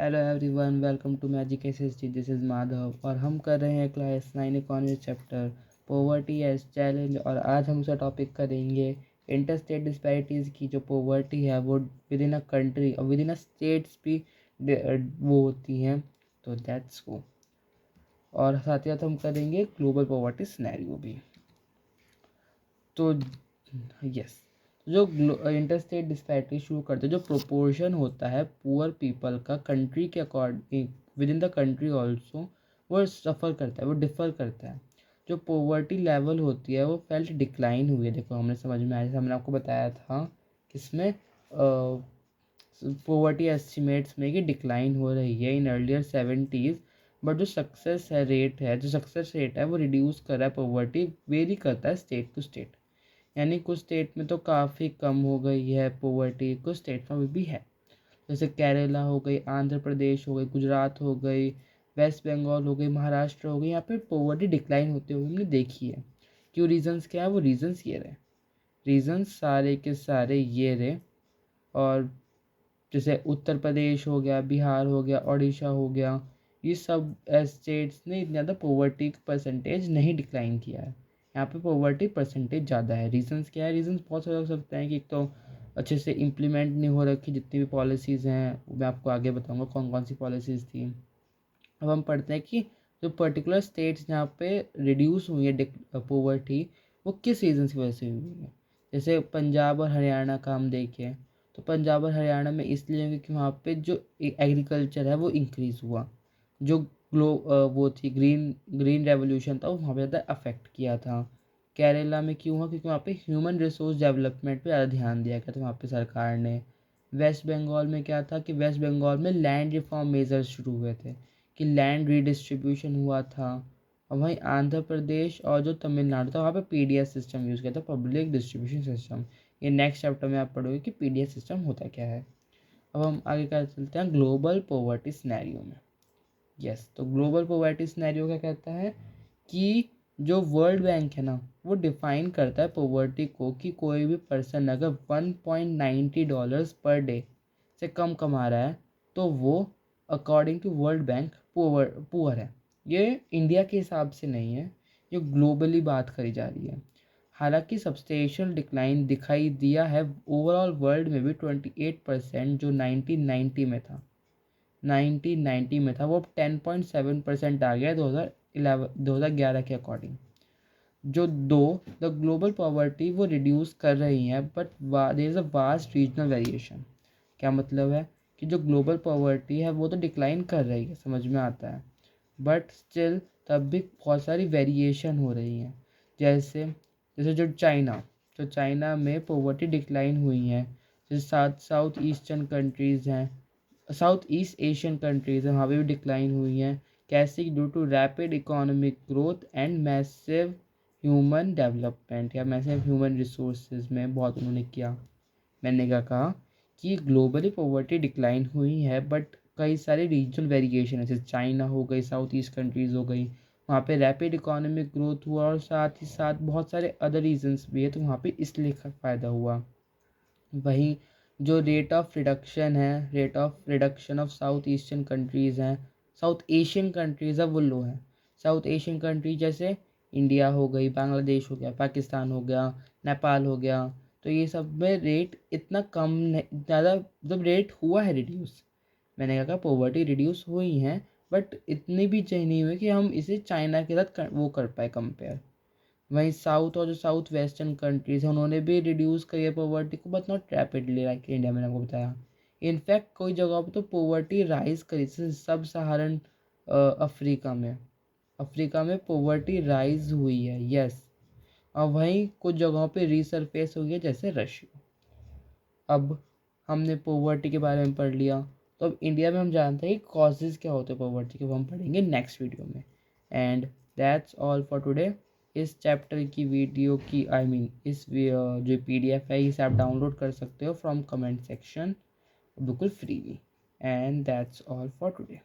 Hello everyone, welcome to magic SST. This is Madhav और हम कर रहे हैं class 9 economics chapter poverty as challenge. और आज हम उसका टॉपिक करेंगे इंटर स्टेट डिस्पैरिटीज़ की। जो पॉवर्टी है वो विद इन अ कंट्री और विद इन अ स्टेट्स भी वो होती हैं। तो दैट्स वो। और साथ ही साथ हम करेंगे ग्लोबल पॉवर्टी सिनेरियो भी। तो यस, जो इंटर स्टेट डिस्पैरिटी शुरू करते हैं, जो प्रोपोर्शन होता है पुअर पीपल का कंट्री के according with in the country also, वो सफ़र करता है, वो डिफ़र करता है। जो पॉवर्टी लेवल होती है वो फेल्ट डिक्लाइन हुई है। देखो, हमने समझ में आया, जैसे हमने आपको बताया था किसमें, पॉवर्टी एस्टिमेट्स में कि डिक्लाइन हो रही है इन अर्लियर 70s। बट जो सक्सेस है रेट है, जो सक्सेस रेट है वो रिड्यूस कर रहा है। पॉवर्टी वेरी करता है स्टेट टू स्टेट, यानी कुछ स्टेट में तो काफ़ी कम हो गई है पॉवर्टी, कुछ स्टेट में भी है। जैसे केरला हो गई, आंध्र प्रदेश हो गई, गुजरात हो गई, वेस्ट बंगाल हो गई, महाराष्ट्र हो गई। यहाँ पे पॉवर्टी डिक्लाइन होते हुए हमने देखी है। क्यों? रीजंस क्या है? वो रीजंस ये रहे, रीजंस सारे के सारे ये रहे। और जैसे उत्तर प्रदेश हो गया, बिहार हो गया, उड़ीसा हो गया, ये सब स्टेट्स ने इतना ज़्यादा पॉवर्टी परसेंटेज नहीं डिक्लाइन किया है। यहाँ पे पॉवर्टी परसेंटेज ज़्यादा है। रीजंस क्या है? रीजंस बहुत सारे हो सकते हैं कि एक तो अच्छे से इम्प्लीमेंट नहीं हो रखी जितनी भी पॉलिसीज़ हैं, वो मैं आपको आगे बताऊँगा कौन कौन सी पॉलिसीज़ थी। अब हम पढ़ते हैं कि जो पर्टिकुलर स्टेट्स जहाँ पे रिड्यूस हुई है पॉवर्टी, वो किस रीज़न की वजह से हुई है। जैसे पंजाब और हरियाणा का हम देखें, तो पंजाब और हरियाणा में इसलिए क्योंकि वहाँ पे जो एग्रीकल्चर है वो इंक्रीज़ हुआ। जो वो थी ग्रीन ग्रीन रेवोल्यूशन था, वो वहाँ पे ज़्यादा अफेक्ट किया था। केरला में क्यों हुआ? क्योंकि वहाँ पे ह्यूमन रिसोर्स डेवलपमेंट पे ज़्यादा ध्यान दिया गया था वहाँ पे सरकार ने। वेस्ट बंगाल में क्या था कि वेस्ट बंगाल में लैंड रिफॉर्म मेजर्स शुरू हुए थे, कि लैंड रीडिस्ट्रीब्यूशन हुआ था। और वहीं आंध्र प्रदेश और जो तमिलनाडु था, वहाँ पे पीडीएस सिस्टम यूज़ किया था, पब्लिक डिस्ट्रीब्यूशन सिस्टम। ये नेक्स्ट चैप्टर में आप पढ़ोगे कि पीडीएस सिस्टम होता क्या है। अब हम आगे क्या चलते हैं ग्लोबल पॉवर्टी सिनेरियो में। यस, तो ग्लोबल पॉवर्टी सिनेरियो क्या कहता है कि जो वर्ल्ड बैंक है ना, वो डिफाइन करता है पॉवर्टी को कि कोई भी पर्सन अगर $1.90 पर डे से कम कमा रहा है तो वो according to World Bank poor है। ये इंडिया के हिसाब से नहीं है, ये ग्लोबली बात करी जा रही है। हालांकि सब्सटेंशियल डिक्लाइन दिखाई दिया है ओवरऑल वर्ल्ड में भी 28%, जो 1990 में था वो अब 10.7% आ गया 2011 के अकॉर्डिंग। जो द ग्लोबल पॉवर्टी वो रिड्यूस कर रही हैं, but there is a vast regional variation. क्या मतलब है कि जो ग्लोबल पॉवर्टी है वो तो डिक्लाइन कर रही है, समझ में आता है, बट स्टिल तब भी बहुत सारी वेरिएशन हो रही हैं। जैसे जैसे जो चाइना में पॉवर्टी डिक्लाइन हुई है। जैसे साउथ ईस्टर्न कंट्रीज़ हैं, साउथ ईस्ट एशियन कंट्रीज़ हैं, वहाँ पे भी डिक्लाइन हुई हैं। कैसे? Due to rapid economic growth and massive human development या मैसिव ह्यूमन रिसोर्सेज में बहुत उन्होंने किया। मैंने क्या कहा कि ग्लोबली पॉवर्टी डिक्लाइन हुई है, बट कई सारे रीजनल वेरिएशन है। जैसे चाइना हो गई, साउथ ईस्ट कंट्रीज़ हो गई, वहाँ पे रैपिड इकोनॉमिक ग्रोथ हुआ और साथ ही साथ बहुत सारे अदर रीजन्स भी है, तो वहाँ पे इसलिए फ़ायदा हुआ। वहीं जो rate of reduction of south eastern countries हैं, साउथ एशियन कंट्रीज़ है, वो लो है। साउथ एशियन कंट्री जैसे इंडिया हो गई, बांग्लादेश हो गया, पाकिस्तान हो गया, नेपाल हो गया, तो ये सब में रेट इतना कम ज़्यादा मतलब रेट हुआ है रिड्यूस। मैंने कहा पॉवर्टी रिड्यूस हुई हैं, बट इतनी भी चाहिए नहीं हुई कि हम इसे चाइना के साथ वो कर पाए कंपेयर। वहीं साउथ और जो साउथ वेस्टर्न कंट्रीज़ हैं उन्होंने भी रिड्यूस करी है पॉवर्टी को, but not rapidly like India, मैंने आपको बताया। इनफैक्ट कोई जगह पर तो पॉवर्टी राइज करी, जैसे सब सहारन अफ्रीका में पॉवर्टी राइज हुई है, यस। और वहीं कुछ जगहों पे रीसरफेस हुई है, जैसे रशिया। अब हमने पॉवर्टी के बारे में पढ़ लिया, तो अब इंडिया में हम जानते हैं कि कॉजेज़ क्या होते हैं पॉवर्टी के, वो हम पढ़ेंगे नेक्स्ट वीडियो में। And that's all for today. इस चैप्टर की वीडियो की इस जो पीडीएफ है इसे आप डाउनलोड कर सकते हो फ्रॉम कमेंट सेक्शन, बिल्कुल freely. And that's all for today.